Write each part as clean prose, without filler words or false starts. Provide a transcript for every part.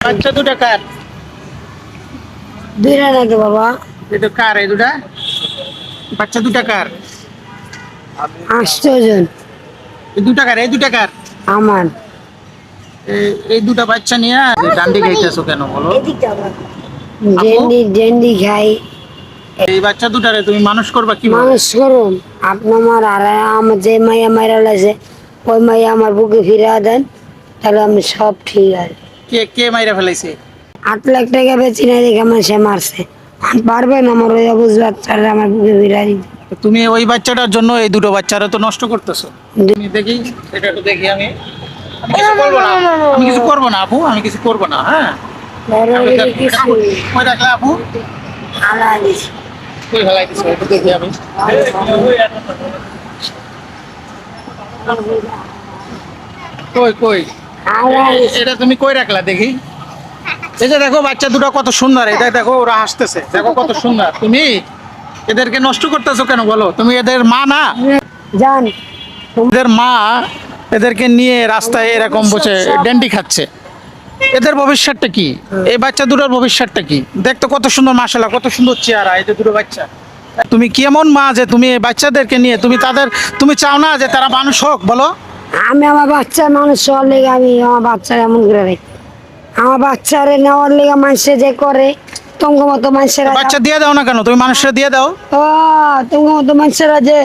বাচ্চা দুটা কার? দুইটা নাকি বাবা? এই তো কার এই দুটা? বাচ্চা দুটা কার? 8 জন। এই দুটা কার? এই দুটা কার? আমার। এই দুটা বাচ্চা নিয়ে ডান্ডি খাইতেছো কেন বলো? ডেন্ডি খাই। এই বাচ্চা দুটারে তুমি মানুষ করবা কি? মানুষ করুন আপনি আমার। আর আমার যে মাইয়া মাইরা লাগছে ওই মাইয়া আমার বুকে ফিরা দেন, তাহলে আমি সব ঠিক আছে। কে কে মাইরা ফেলাইছে? 8 লাখ টাকা বেচি না দেখে আমার সে মারছে। পারবেন আমার ওই অবুঝ বাচ্চারা আমার বুকে ফিরা দিতে? তুমি ওই বাচ্চাটার জন্য এই দুটো বাচ্চারা তো নষ্ট করতেছো। তুমি দেখি এটা একটু দেখি আমি। আমি কিছু করবো না, আমি কিছু করবো না আপু, আমি কিছু করবো না। হ্যাঁ কই রাখলা আপু? কই ফেলাই দিছো একটু দেখি আমি। কই কই এটা তুমি কই রাখলা দেখি? এই যে দেখো বাচ্চা দুটো কত সুন্দর, এটা দেখো ওরা হাসতেছে, দেখো কত সুন্দর। তুমি এদেরকে নষ্ট করতেছো কেন বলো? তুমি এদের মা না? জান এদের মা এদেরকে নিয়ে রাস্তায় এরকম বসে ড্যান্ডি খাচ্ছে। এদের ভবিষ্যৎটা কি? এই বাচ্চা দুটোর ভবিষ্যৎটা কি? দেখতো কত সুন্দর, মাশাআল্লাহ কত সুন্দর চেহারা এই যে দুটো বাচ্চা। তুমি কেমন মা যে তুমি এই বাচ্চাদেরকে নিয়ে তুমি চাও না যে তারা মানুষ হোক বলো? আমি আমার বাচ্চা মানুষ হওয়ার লেগে আমি আমার বাচ্চার এমন করে রাখি। আমার বাচ্চারে নেওয়ার লেগে মানুষে যে করে তোমার মতো মানুষেরা বাচ্চা দিয়ে দাও না কেন? তুমি মানুষরা দিয়ে দাও। তোমার মতো মানুষেরা যে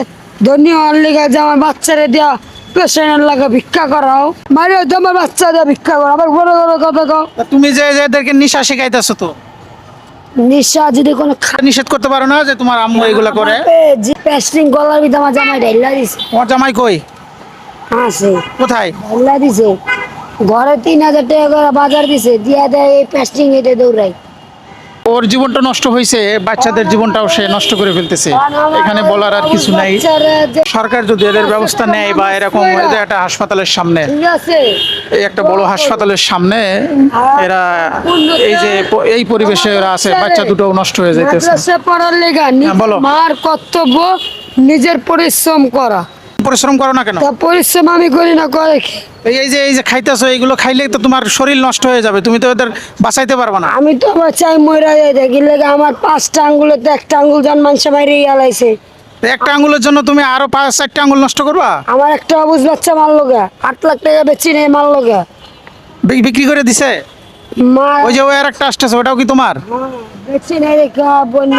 ধনী হওয়ার লেগে যে আমার বাচ্চারে দেওয়া পেশেন্টের লাগে ভিক্ষা করাও, মানে তোমার বাচ্চা দিয়ে ভিক্ষা করো। আবার বড় বড় কথা কও। তুমি যে এদেরকে নিশা শিখাইতেছো, তো নিশা যদি কোনো নিষেধ করতে পারো না যে তোমার আম্মু এগুলা করে? যে পেস্টিং গলার ভিতরে আমার জামাই ঢাইলা দিছে। তোমার জামাই কই? আছে কোথায়? ঢাইলা দিছে। ঘরে 3000 টাকা করে বাজার দিছে, দিয়া দেয় এই পেস্টিং এটা দৌড়াই। ওর জীবনটা নষ্ট হয়েছে, বাচ্চাদের জীবনটাও সে নষ্ট করে ফেলতেছে। এখানে বলার আর কিছু নাই। সরকার যদি এদের ব্যবস্থা নেয় বা এরকম এদের একটা হাসপাতালের সামনে, ঠিক আছে এই একটা বড় হাসপাতালের সামনে এরা এই যে এই পরিবেশে এরা আছে, বাচ্চা দুটো নষ্ট হয়ে যাইতেছে। মাদ্রাসা পড়ার লেগা বলো। মার কর্তব্য নিজের পরিশ্রম করা। পরিশ্রম করো না কেন? তা পরিশ্রম আমি করি না, করে কি? এই যে খাইতেছো, এইগুলো খাইলে তো তোমার শরীর নষ্ট হয়ে যাবে, তুমি তো এদের বাঁচাইতে পারবে না। আমি তো আবার চাই মইরা যাই, দেখি লেগে আমার 5টা আঙ্গুলেতে একটা আঙ্গুল জান মানুষ মাইরে গেলাইছে। একটা আঙ্গুলের জন্য তুমি আরো 5-4টা আঙ্গুল নষ্ট করবা? আমার একটা অবুঝ বাচ্চা মারলো গা, 8 লাখ টাকা বেচি নেই মারলো গা। বিক্রি করে দিছে? মা ওই যে ওই আর একটা আসতেছে, ওটাও কি তোমার? বেচি নেই রেখা বোন।